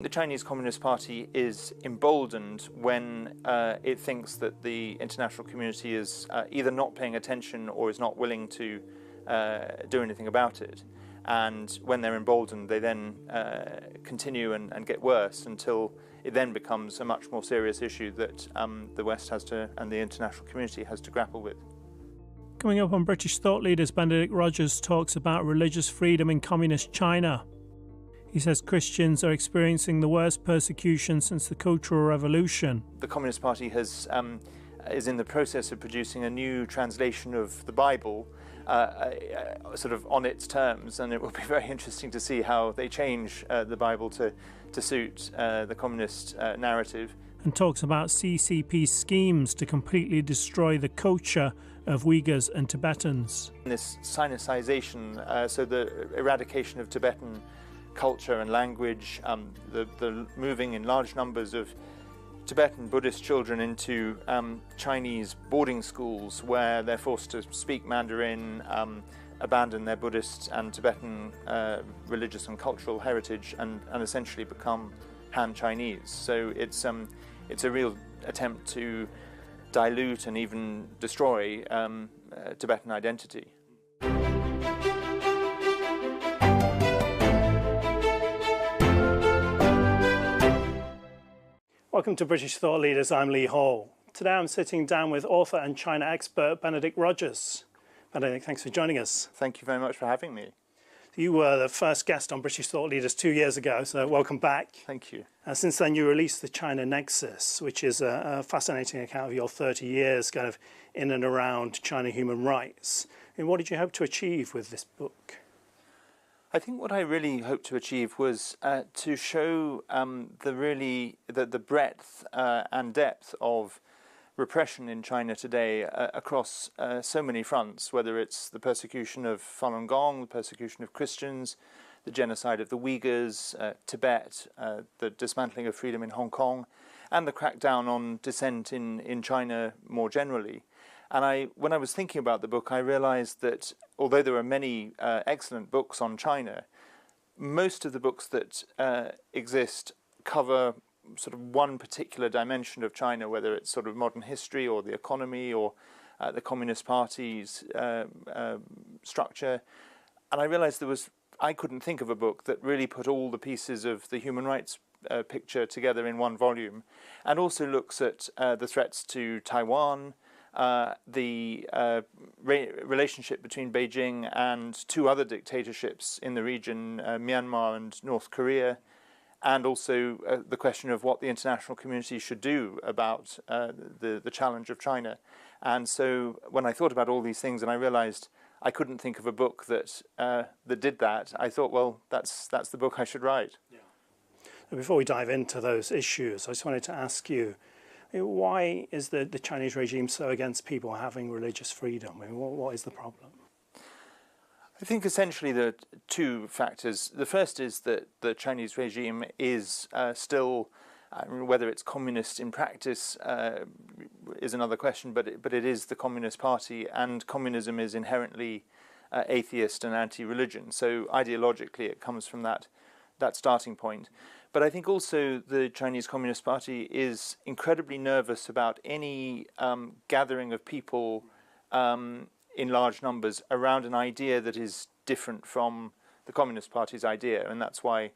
The Chinese Communist Party is emboldened when it thinks that the international community is either not paying attention or is not willing to do anything about it. And when they're emboldened, they then continue and get worse until it then becomes a much more serious issue that the West has to, and the international community has to grapple with. Coming up on British Thought Leaders, Benedict Rogers talks about religious freedom in communist China. He says Christians are experiencing the worst persecution since the Cultural Revolution. The Communist Party is in the process of producing a new translation of the Bible, sort of on its terms, and it will be very interesting to see how they change the Bible to suit the communist narrative. And talks about CCP schemes to completely destroy the culture of Uyghurs and Tibetans. This Sinicization, so the eradication of Tibetan culture and language, the moving in large numbers of Tibetan Buddhist children into Chinese boarding schools where they're forced to speak Mandarin, abandon their Buddhist and Tibetan religious and cultural heritage, and essentially become Han Chinese. So it's a real attempt to dilute and even destroy Tibetan identity. Welcome to British Thought Leaders, I'm Lee Hall. Today I'm sitting down with author and China expert Benedict Rogers. Benedict, thanks for joining us. Thank you very much for having me. You were the first guest on British Thought Leaders 2 years ago, so welcome back. Thank you. Since then you released the China Nexus, which is a fascinating account of your 30 years kind of in and around China human rights. And what did you hope to achieve with this book? I think what I really hoped to achieve was to show the breadth and depth of repression in China today across so many fronts, whether it's the persecution of Falun Gong, the persecution of Christians, the genocide of the Uyghurs, Tibet, the dismantling of freedom in Hong Kong, and the crackdown on dissent in China more generally. And when I was thinking about the book, I realized that although there are many excellent books on China, most of the books that exist cover sort of one particular dimension of China, whether it's sort of modern history or the economy or the Communist Party's structure. And I realized I couldn't think of a book that really put all the pieces of the human rights picture together in one volume, and also looks at the threats to Taiwan, the relationship between Beijing and two other dictatorships in the region, Myanmar and North Korea, and also the question of what the international community should do about the challenge of China. And so when I thought about all these things and I realized I couldn't think of a book that did that, I thought, well, that's the book I should write. Yeah. Before we dive into those issues, I just wanted to ask you, why is the Chinese regime so against people having religious freedom? I mean, what is the problem? I think essentially there are two factors. The first is that the Chinese regime is still, whether it's communist in practice is another question, but it is the Communist Party, and communism is inherently atheist and anti-religion. So ideologically it comes from that starting point. But I think also the Chinese Communist Party is incredibly nervous about any gathering of people in large numbers around an idea that is different from the Communist Party's idea, and that's why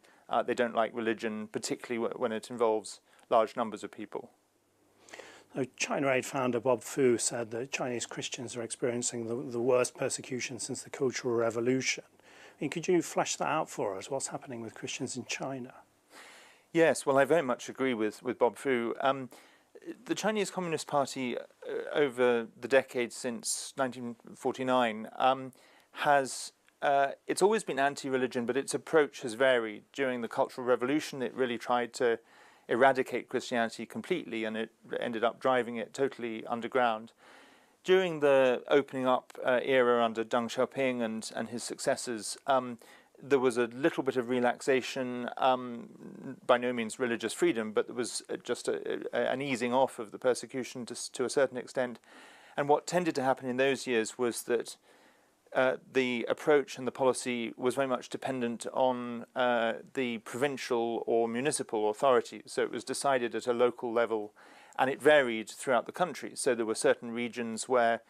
they don't like religion, particularly when it involves large numbers of people. So China Aid founder Bob Fu said that Chinese Christians are experiencing the worst persecution since the Cultural Revolution. I mean, could you flesh that out for us? What's happening with Christians in China? Yes, well, I very much agree with Bob Fu. The Chinese Communist Party, over the decades since 1949, it's always been anti-religion, but its approach has varied. During the Cultural Revolution, it really tried to eradicate Christianity completely, and it ended up driving it totally underground. During the opening up era under Deng Xiaoping and his successors, there was a little bit of relaxation, by no means religious freedom, but there was just an easing off of the persecution to a certain extent. And what tended to happen in those years was that the approach and the policy was very much dependent on the provincial or municipal authorities. So it was decided at a local level, and it varied throughout the country. So there were certain regions where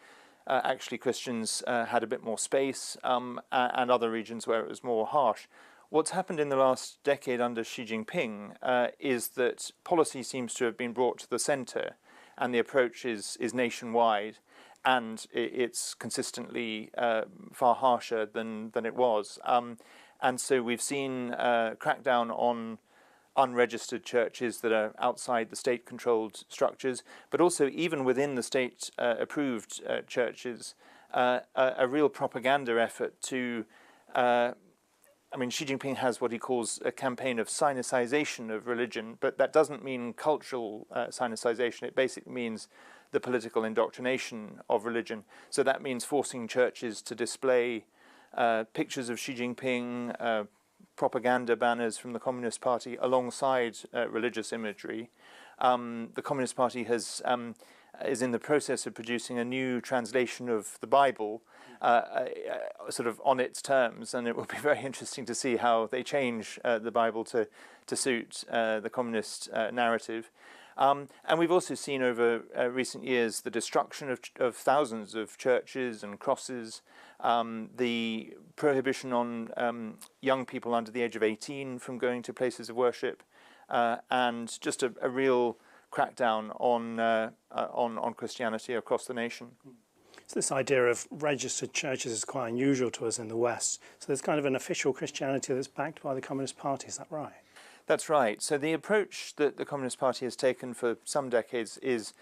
actually Christians had a bit more space, and other regions where it was more harsh. What's happened in the last decade under Xi Jinping is that policy seems to have been brought to the centre, and the approach is nationwide, and it's consistently far harsher than it was. And so we've seen crackdown on unregistered churches that are outside the state-controlled structures, but also even within the state-approved churches, a real propaganda effort to Xi Jinping has what he calls a campaign of sinicization of religion, but that doesn't mean cultural sinicization. It basically means the political indoctrination of religion. So that means forcing churches to display pictures of Xi Jinping, propaganda banners from the Communist Party alongside religious imagery. The Communist Party is in the process of producing a new translation of the Bible, sort of on its terms, and it will be very interesting to see how they change the Bible to suit the communist narrative. And we've also seen over recent years the destruction of thousands of churches and crosses, the prohibition on young people under the age of 18 from going to places of worship, and just a real crackdown on Christianity across the nation. So this idea of registered churches is quite unusual to us in the West. So there's kind of an official Christianity that's backed by the Communist Party, is that right? That's right. So the approach that the Communist Party has taken for some decades is,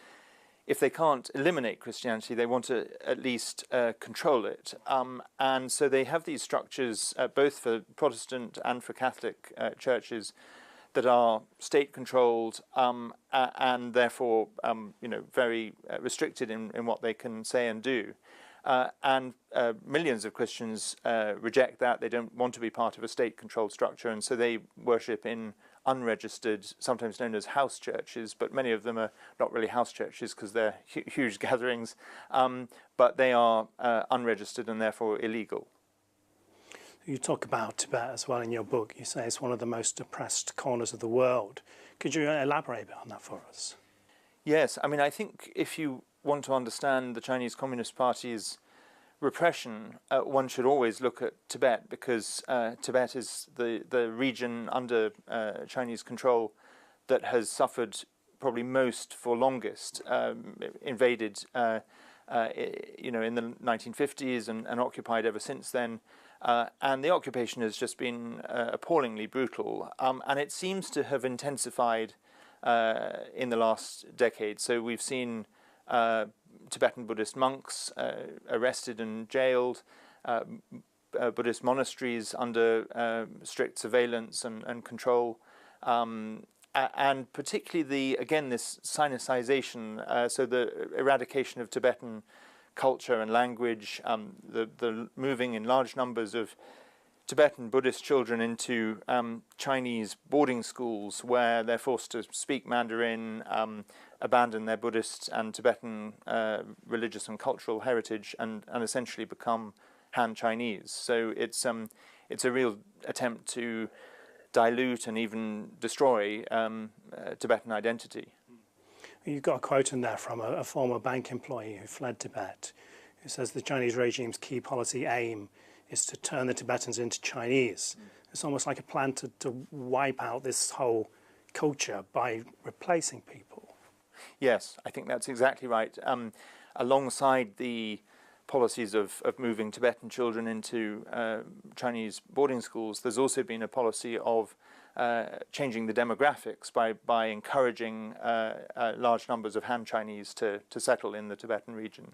if they can't eliminate Christianity, they want to at least control it. And so they have these structures, both for Protestant and for Catholic churches, that are state-controlled and therefore, very restricted in what they can say and do. And millions of Christians reject that. They don't want to be part of a state-controlled structure, and so they worship in unregistered, sometimes known as house churches, but many of them are not really house churches because they're huge gatherings, but they are unregistered and therefore illegal. You talk about Tibet as well in your book. You say it's one of the most oppressed corners of the world. Could you elaborate a bit on that for us? Yes, I think if you want to understand the Chinese Communist Party's repression, one should always look at Tibet, because Tibet is the region under Chinese control that has suffered probably most for longest, invaded in the 1950s and occupied ever since then. And the occupation has just been appallingly brutal, and it seems to have intensified in the last decade. So we've seen Tibetan Buddhist monks arrested and jailed, Buddhist monasteries under strict surveillance and control, and particularly this sinicization, so the eradication of Tibetan culture and language, the moving in large numbers of Tibetan Buddhist children into Chinese boarding schools where they're forced to speak Mandarin, abandon their Buddhist and Tibetan religious and cultural heritage, and essentially become Han Chinese. So it's a real attempt to dilute and even destroy Tibetan identity. You've got a quote in there from a former bank employee who fled Tibet, who says the Chinese regime's key policy aim is to turn the Tibetans into Chinese. It's almost like a plan to wipe out this whole culture by replacing people. Yes, I think that's exactly right. Alongside the policies of moving Tibetan children into Chinese boarding schools, there's also been a policy of changing the demographics by encouraging large numbers of Han Chinese to settle in the Tibetan region.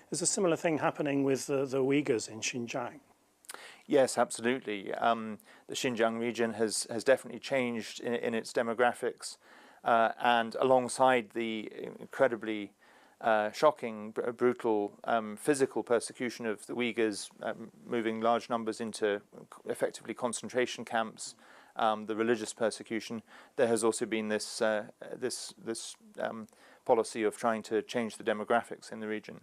There's a similar thing happening with the Uyghurs in Xinjiang. Yes, absolutely. The Xinjiang region has definitely changed in its demographics, and alongside the incredibly shocking, brutal physical persecution of the Uyghurs, moving large numbers into effectively concentration camps, the religious persecution, there has also been this policy of trying to change the demographics in the region.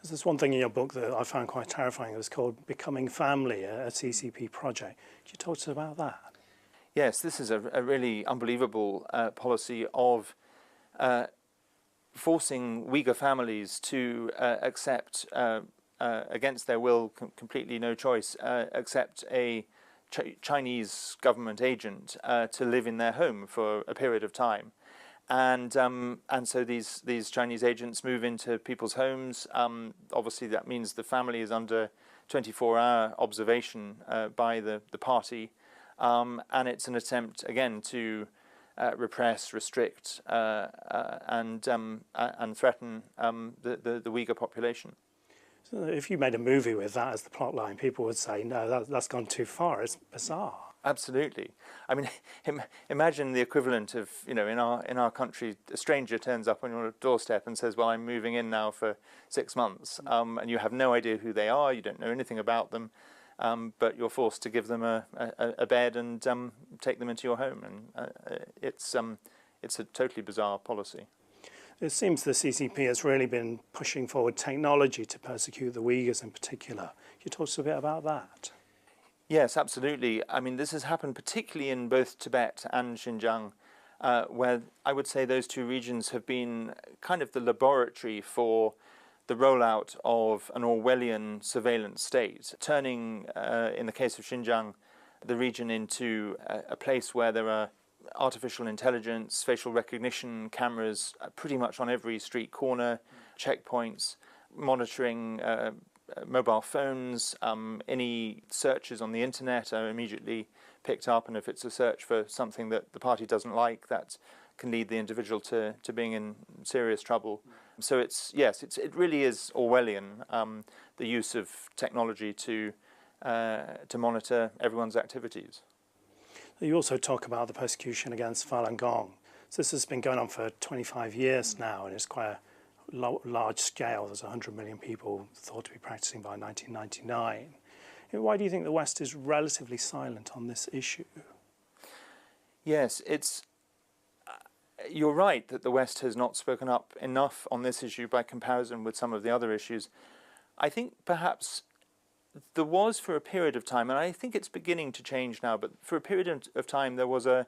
There's one thing in your book that I found quite terrifying. It was called Becoming Family, a CCP project. Could you talk to us about that? Yes, this is a really unbelievable policy of forcing Uyghur families to accept, against their will, completely no choice, accept a Chinese government agent to live in their home for a period of time. And so these Chinese agents move into people's homes. Obviously, that means the family is under 24-hour observation by the party. And it's an attempt, again, to repress, restrict, and threaten the Uyghur population. So if you made a movie with that as the plot line, people would say, no, that's gone too far. It's bizarre. Absolutely. I mean, imagine the equivalent of, in our country, a stranger turns up on your doorstep and says, well, I'm moving in now for 6 months, and you have no idea who they are, you don't know anything about them, but you're forced to give them a bed and take them into your home. And it's a totally bizarre policy. It seems the CCP has really been pushing forward technology to persecute the Uyghurs in particular. Can you talk to us a bit about that? Yes, absolutely. I mean, this has happened particularly in both Tibet and Xinjiang, where I would say those two regions have been kind of the laboratory for the rollout of an Orwellian surveillance state, turning, in the case of Xinjiang, the region into a place where there are artificial intelligence, facial recognition cameras pretty much on every street corner, checkpoints, monitoring mobile phones. Any searches on the internet are immediately picked up, and if it's a search for something that the party doesn't like, that can lead the individual to being in serious trouble. So it really is Orwellian, the use of technology to monitor everyone's activities. You also talk about the persecution against Falun Gong. So this has been going on for 25 years now, and it's quite a large scale. There's 100 million people thought to be practicing by 1999. Why do you think the West is relatively silent on this issue? Yes, you're right that the West has not spoken up enough on this issue by comparison with some of the other issues. I think perhaps there was, for a period of time, and I think it's beginning to change now, but for a period of time there was a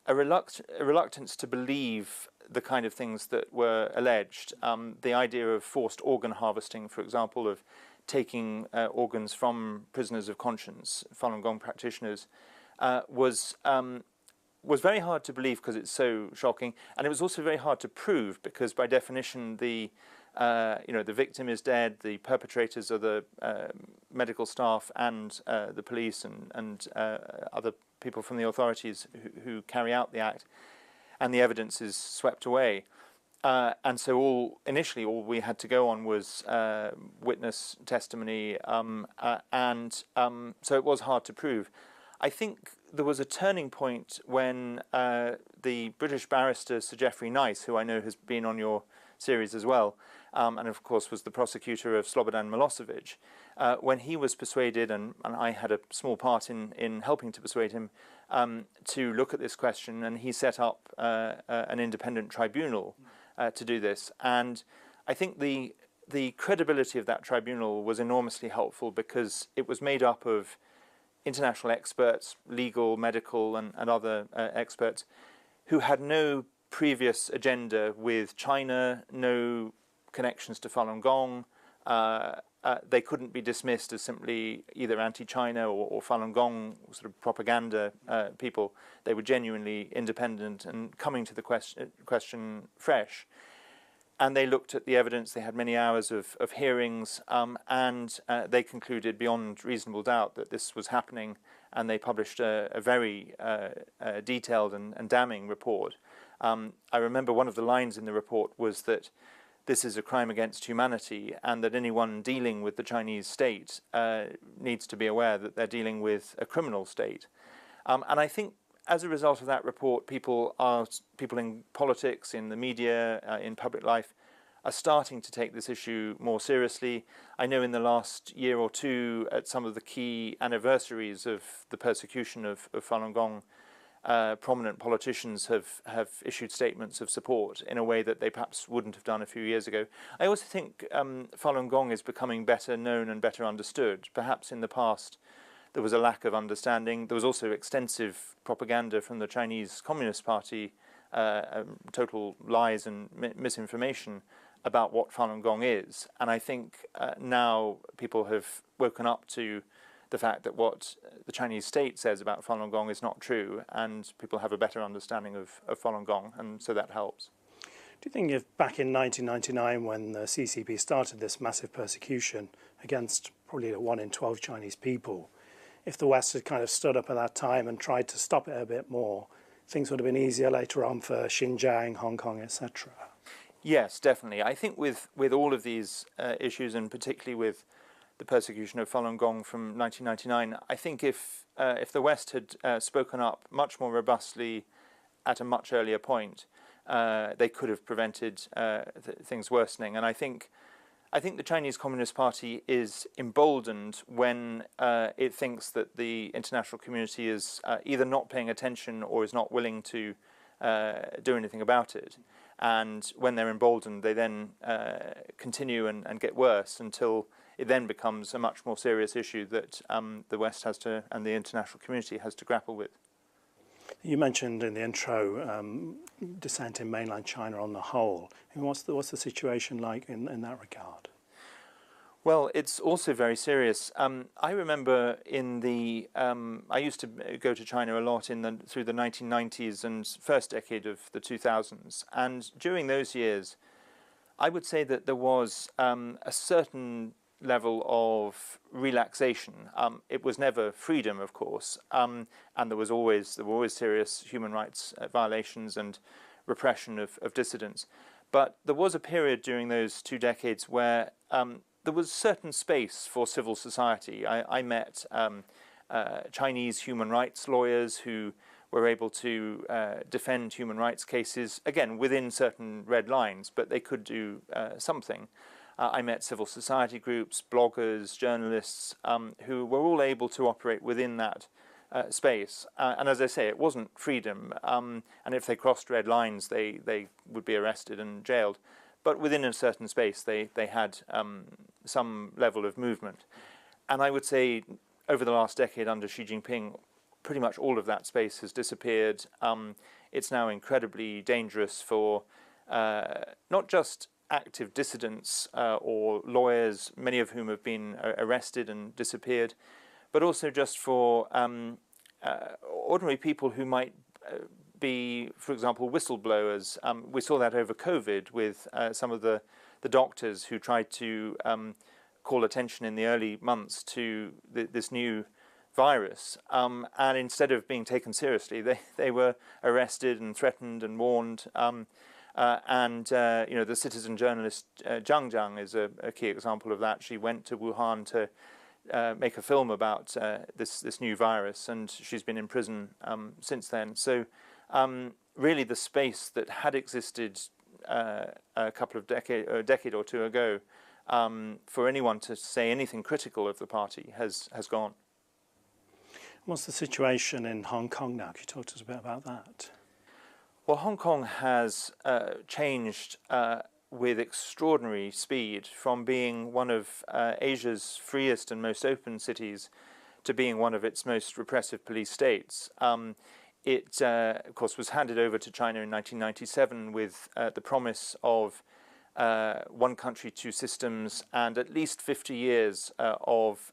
reluctance to believe the kind of things that were alleged. The idea of forced organ harvesting, for example, of taking organs from prisoners of conscience, Falun Gong practitioners, was very hard to believe because it's so shocking, and it was also very hard to prove because, by definition, the victim is dead, the perpetrators are the medical staff and the police and other people from the authorities who carry out the act, and the evidence is swept away. And so initially all we had to go on was witness testimony, and so it was hard to prove. I think there was a turning point when the British barrister Sir Geoffrey Nice, who I know has been on your series as well, and of course was the prosecutor of Slobodan Milosevic, when he was persuaded, and I had a small part in helping to persuade him to look at this question, and he set up an independent tribunal to do this. And I think the credibility of that tribunal was enormously helpful because it was made up of international experts, legal, medical, and other experts, who had no previous agenda with China, no connections to Falun Gong. They couldn't be dismissed as simply either anti-China or Falun Gong sort of propaganda people. They were genuinely independent and coming to the question fresh. And they looked at the evidence. They had many hours of hearings, and they concluded beyond reasonable doubt that this was happening. And they published a very detailed and damning report. I remember one of the lines in the report was that this is a crime against humanity, and that anyone dealing with the Chinese state needs to be aware that they're dealing with a criminal state. And I think as a result of that report, people in politics, in the media, in public life, are starting to take this issue more seriously. I know in the last year or two, at some of the key anniversaries of the persecution of Falun Gong, prominent politicians have issued statements of support in a way that they perhaps wouldn't have done a few years ago. I also think Falun Gong is becoming better known and better understood. Perhaps in the past there was a lack of understanding. There was also extensive propaganda from the Chinese Communist Party, total lies and misinformation about what Falun Gong is. And I think now people have woken up to the fact that what the Chinese state says about Falun Gong is not true, and people have a better understanding of Falun Gong, and so that helps. Do you think if back in 1999, when the CCP started this massive persecution against probably 1 in 12 Chinese people, if the West had kind of stood up at that time and tried to stop it a bit more, things would have been easier later on for Xinjiang, Hong Kong, etc.? Yes, definitely. I think with all of these issues, and particularly with the persecution of Falun Gong from 1999, I think if the West had spoken up much more robustly at a much earlier point, they could have prevented things worsening. And I think the Chinese Communist Party is emboldened when it thinks that the international community is either not paying attention or is not willing to do anything about it. And when they're emboldened, they then continue and get worse until it then becomes a much more serious issue that the West has to, and the international community has to grapple with. You mentioned in the intro dissent in mainland China on the whole. I mean, what's the situation like in that regard? Well, it's also very serious. I remember I used to go to China a lot through the 1990s and first decade of the 2000s, and during those years, I would say that there was a certain level of relaxation. It was never freedom, of course, and there were always serious human rights violations and repression of dissidents. But there was a period during those 2 decades where there was certain space for civil society. I met Chinese human rights lawyers who were able to defend human rights cases, again, within certain red lines, but they could do something. I met civil society groups, bloggers, journalists, who were all able to operate within that space. And as I say, it wasn't freedom, and if they crossed red lines, they would be arrested and jailed. But within a certain space, they had some level of movement. And I would say over the last decade under Xi Jinping, pretty much all of that space has disappeared. It's now incredibly dangerous for not just active dissidents or lawyers, many of whom have been arrested and disappeared, but also just for ordinary people who might be, for example, whistleblowers. We saw that over COVID with some of the doctors who tried to call attention in the early months to this new virus, and instead of being taken seriously, they were arrested and threatened and warned. The citizen journalist Zhang is a key example of that. She went to Wuhan to make a film about this new virus, and she's been in prison since then. So really the space that had existed a decade or two ago for anyone to say anything critical of the party has gone. What's the situation in Hong Kong now? Could you talk to us a bit about that? Well, Hong Kong has changed with extraordinary speed from being one of Asia's freest and most open cities to being one of its most repressive police states. It, of course, was handed over to China in 1997 with the promise of one country, two systems, and at least 50 years of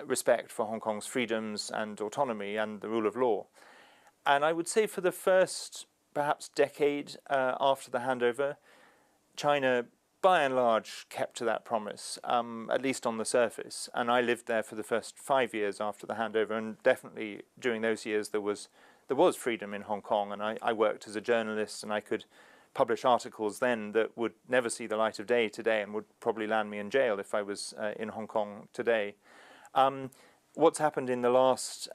respect for Hong Kong's freedoms and autonomy and the rule of law. And I would say for the first, perhaps, decade after the handover, China, by and large, kept to that promise, at least on the surface. And I lived there for the first 5 years after the handover, and definitely during those years there was freedom in Hong Kong, and I worked as a journalist, and I could publish articles then that would never see the light of day today and would probably land me in jail if I was in Hong Kong today. What's happened in the last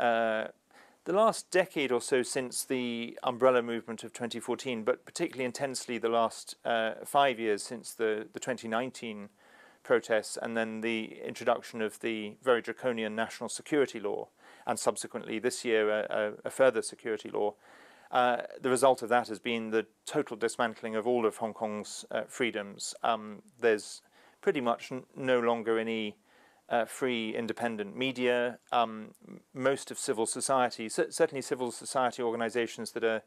decade or so since the umbrella movement of 2014, but particularly intensely the last 5 years since the 2019 protests and then the introduction of the very draconian national security law, and subsequently this year a further security law. The result of that has been the total dismantling of all of Hong Kong's freedoms. There's pretty much no longer any free independent media. Most of civil society, certainly civil society organizations that are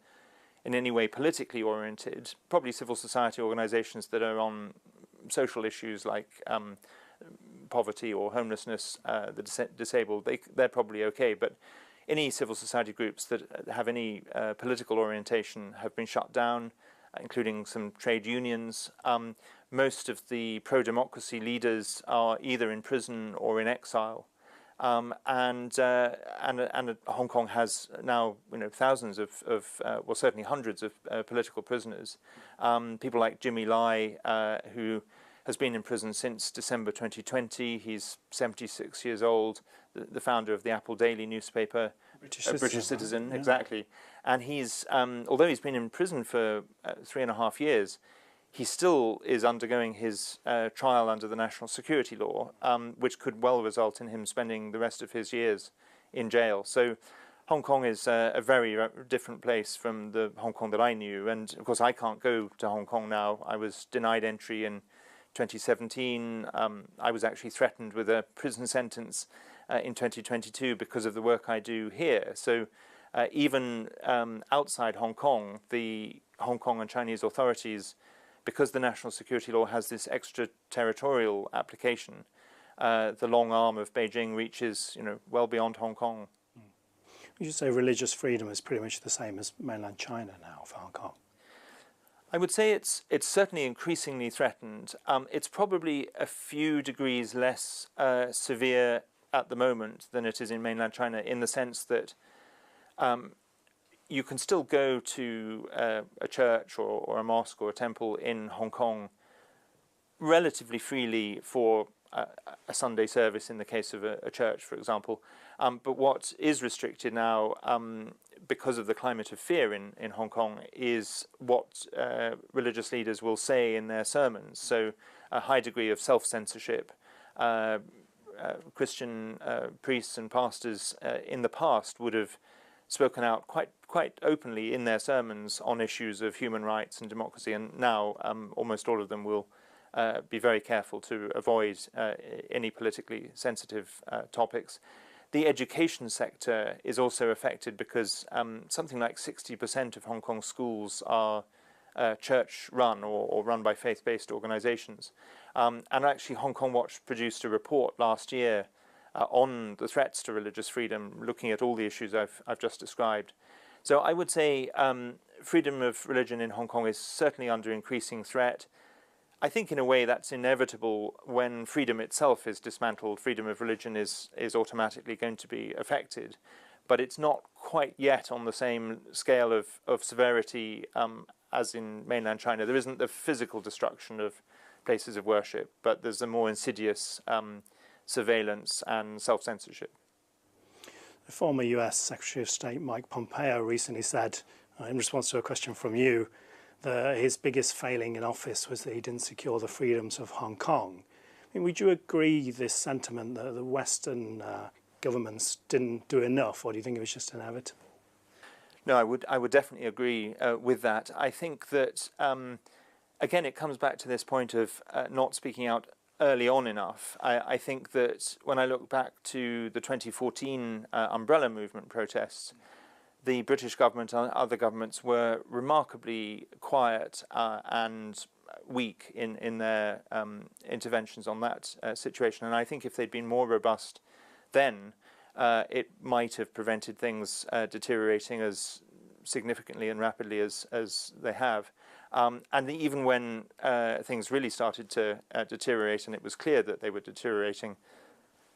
in any way politically oriented, probably civil society organizations that are on social issues like poverty or homelessness, the disabled, they're probably okay. But any civil society groups that have any political orientation have been shut down, including some trade unions. Most of the pro-democracy leaders are either in prison or in exile. And Hong Kong has now, thousands of well, certainly hundreds of political prisoners. People like Jimmy Lai, who has been in prison since December 2020. He's 76 years old, the founder of the Apple Daily newspaper, British citizen, yeah. Exactly. And he's, although he's been in prison for 3.5 years, he still is undergoing his trial under the national security law, which could well result in him spending the rest of his years in jail. So Hong Kong is a very different place from the Hong Kong that I knew. And of course, I can't go to Hong Kong now. I was denied entry in 2017. I was actually threatened with a prison sentence in 2022 because of the work I do here. So even outside Hong Kong, the Hong Kong and Chinese authorities, because the national security law has this extraterritorial application, the long arm of Beijing reaches, well beyond Hong Kong. Would you say religious freedom is pretty much the same as mainland China now for Hong Kong? I would say it's certainly increasingly threatened. It's probably a few degrees less severe at the moment than it is in mainland China, in the sense that you can still go to a church or a mosque or a temple in Hong Kong relatively freely for a Sunday service in the case of a church, for example. But what is restricted now, because of the climate of fear in Hong Kong, is what religious leaders will say in their sermons. So a high degree of self-censorship. Christian priests and pastors in the past would have spoken out quite openly in their sermons on issues of human rights and democracy, and now almost all of them will be very careful to avoid any politically sensitive topics. The education sector is also affected because something like 60% of Hong Kong schools are church-run or run by faith-based organizations. And actually Hong Kong Watch produced a report last year on the threats to religious freedom, looking at all the issues I've just described. So I would say freedom of religion in Hong Kong is certainly under increasing threat. I think in a way that's inevitable. When freedom itself is dismantled, freedom of religion is automatically going to be affected. But it's not quite yet on the same scale of severity as in mainland China. There isn't the physical destruction of places of worship, but there's a more insidious surveillance and self-censorship. The former US Secretary of State Mike Pompeo recently said, in response to a question from you, that his biggest failing in office was that he didn't secure the freedoms of Hong Kong. I mean, would you agree this sentiment that the Western governments didn't do enough, or do you think it was just inevitable? No, I would definitely agree with that. I think that, again, it comes back to this point of not speaking out early on enough. I think that when I look back to the 2014 umbrella movement protests, the British government and other governments were remarkably quiet and weak in their interventions on that situation. And I think if they'd been more robust then, it might have prevented things deteriorating as significantly and rapidly as they have. And even when things really started to deteriorate, and it was clear that they were deteriorating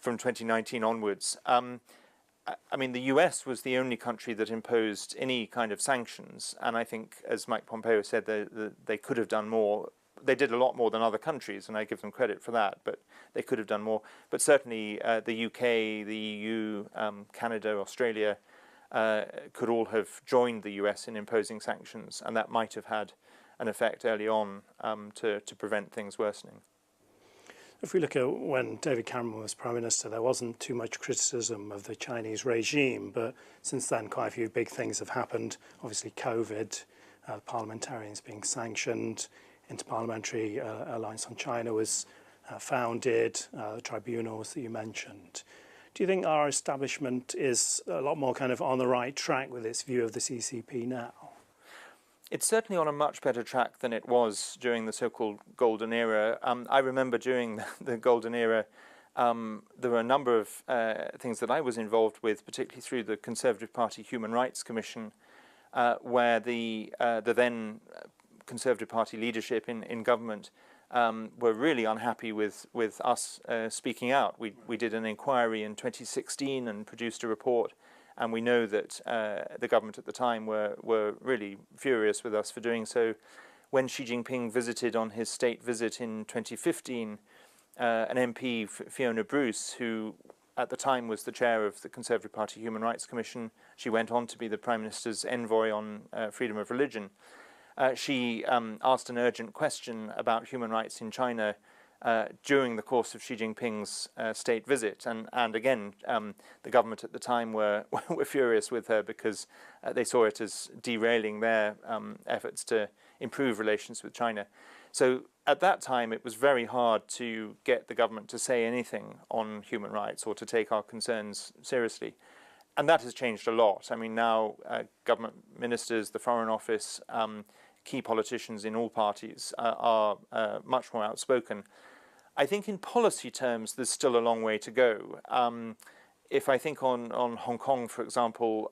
from 2019 onwards, I mean, the US was the only country that imposed any kind of sanctions. And I think, as Mike Pompeo said, they could have done more. They did a lot more than other countries, and I give them credit for that, but they could have done more. But certainly the UK, the EU, Canada, Australia could all have joined the US in imposing sanctions, and that might have had an effect early on to prevent things worsening. If we look at when David Cameron was Prime Minister, there wasn't too much criticism of the Chinese regime, but since then quite a few big things have happened. Obviously COVID, parliamentarians being sanctioned, Interparliamentary Alliance on China was founded, the tribunals that you mentioned. Do you think our establishment is a lot more kind of on the right track with its view of the CCP now? It's certainly on a much better track than it was during the so-called golden era. I remember during the golden era, there were a number of things that I was involved with, particularly through the Conservative Party Human Rights Commission, where the then Conservative Party leadership in government were really unhappy with us speaking out. We did an inquiry in 2016 and produced a report. And we know that the government at the time were really furious with us for doing so. When Xi Jinping visited on his state visit in 2015, an MP, Fiona Bruce, who at the time was the chair of the Conservative Party Human Rights Commission, she went on to be the Prime Minister's envoy on freedom of religion. She asked an urgent question about human rights in China during the course of Xi Jinping's state visit, and again, the government at the time were furious with her because they saw it as derailing their efforts to improve relations with China. So at that time, it was very hard to get the government to say anything on human rights or to take our concerns seriously. And that has changed a lot. I mean, now government ministers, the Foreign Office, key politicians in all parties are much more outspoken. I think in policy terms, there's still a long way to go. If I think on Hong Kong, for example,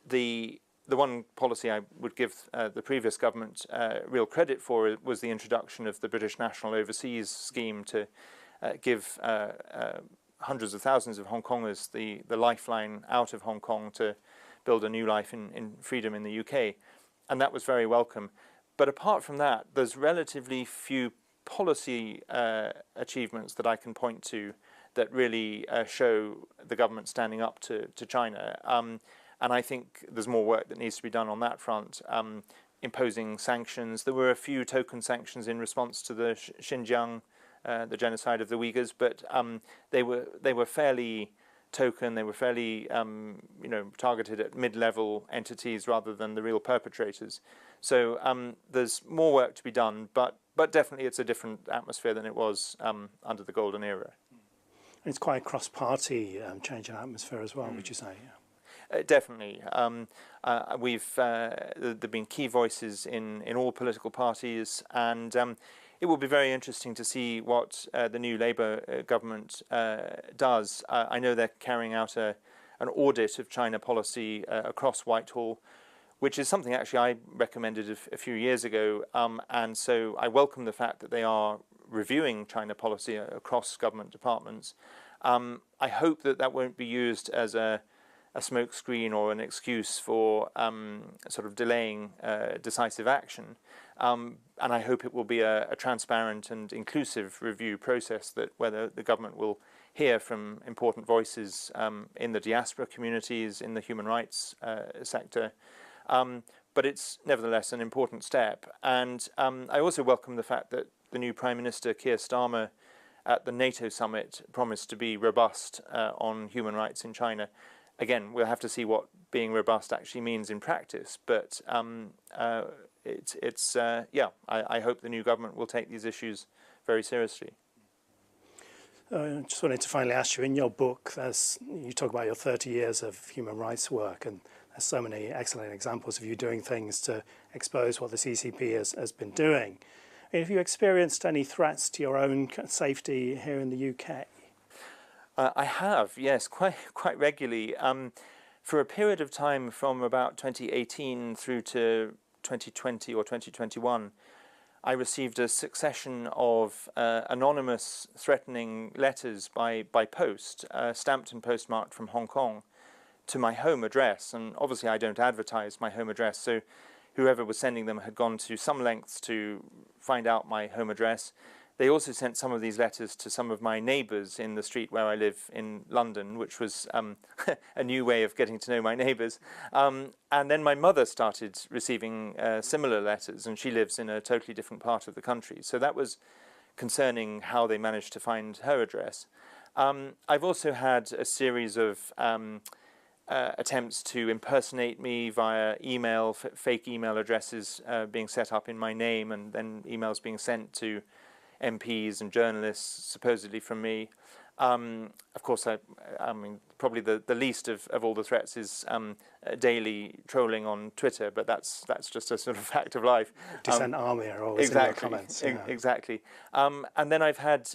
the one policy I would give the previous government real credit for was the introduction of the British National Overseas Scheme to give hundreds of thousands of Hong Kongers the lifeline out of Hong Kong to build a new life in freedom in the UK. And that was very welcome. But apart from that, there's relatively few policy achievements that I can point to that really show the government standing up to China. And I think there's more work that needs to be done on that front. Imposing sanctions. There were a few token sanctions in response to the Xinjiang, the genocide of the Uyghurs, but they were fairly token. They were fairly targeted at mid-level entities rather than the real perpetrators. So there's more work to be done, but definitely it's a different atmosphere than it was under the golden era. It's quite a cross-party change in atmosphere as well, would you say? Yeah. Definitely. There've been key voices in all political parties, and it will be very interesting to see what the new Labour government does. I know they're carrying out an audit of China policy across Whitehall, which is something actually I recommended a few years ago, and so I welcome the fact that they are reviewing China policy across government departments. I hope that won't be used as a smokescreen or an excuse for sort of delaying decisive action, and I hope it will be a transparent and inclusive review process where the government will hear from important voices in the diaspora communities, in the human rights sector. But it's nevertheless an important step. And I also welcome the fact that the new Prime Minister, Keir Starmer, at the NATO summit promised to be robust on human rights in China. Again, we'll have to see what being robust actually means in practice. But I hope the new government will take these issues very seriously. I just wanted to finally ask you, in your book, you talk about your 30 years of human rights work, and there's so many excellent examples of you doing things to expose what the CCP has been doing. Have you experienced any threats to your own safety here in the UK? I have, yes, quite regularly. For a period of time from about 2018 through to 2020 or 2021, I received a succession of anonymous threatening letters by post, stamped and postmarked from Hong Kong, to my home address. And obviously I don't advertise my home address, so whoever was sending them had gone to some lengths to find out my home address. They also sent some of these letters to some of my neighbours in the street where I live in London, which was a new way of getting to know my neighbours. And then my mother started receiving similar letters, and she lives in a totally different part of the country. So that was concerning how they managed to find her address. I've also had a series of attempts to impersonate me via email, fake email addresses being set up in my name, and then emails being sent to MPs and journalists supposedly from me. Of course, I mean, probably the least of all the threats is daily trolling on Twitter, but that's just a sort of fact of life. Dissent army are always in your comments. Yeah. Exactly. And then I've had,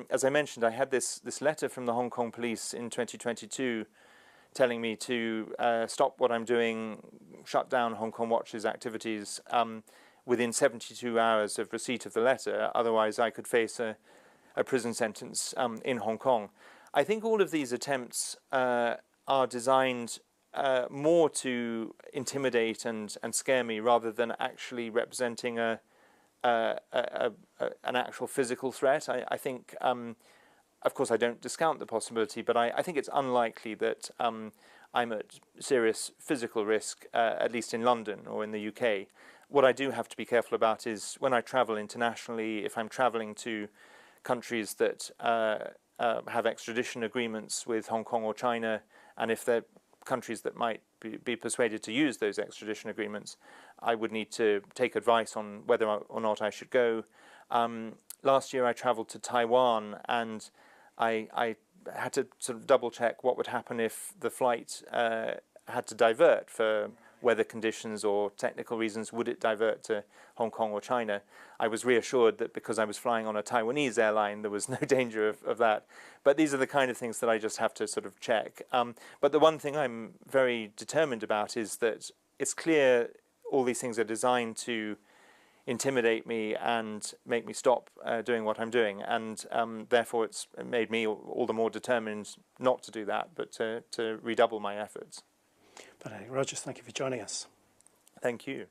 as I mentioned, I had this letter from the Hong Kong police in 2022 telling me to stop what I'm doing, shut down Hong Kong Watch's activities within 72 hours of receipt of the letter. Otherwise, I could face a prison sentence in Hong Kong. I think all of these attempts are designed more to intimidate and scare me rather than actually representing an actual physical threat. I think, of course, I don't discount the possibility, but I think it's unlikely that I'm at serious physical risk, at least in London or in the UK. What I do have to be careful about is when I travel internationally, if I'm traveling to countries that have extradition agreements with Hong Kong or China, and if they're countries that might be persuaded to use those extradition agreements, I would need to take advice on whether or not I should go. Last year I travelled to Taiwan, and I had to sort of double check what would happen if the flight had to divert for weather conditions or technical reasons. Would it divert to Hong Kong or China? I was reassured that because I was flying on a Taiwanese airline, there was no danger of that. But these are the kind of things that I just have to sort of check. But the one thing I'm very determined about is that it's clear all these things are designed to intimidate me and make me stop doing what I'm doing. And therefore it's made me all the more determined not to do that, but to redouble my efforts. Benedict Rogers, thank you for joining us. Thank you.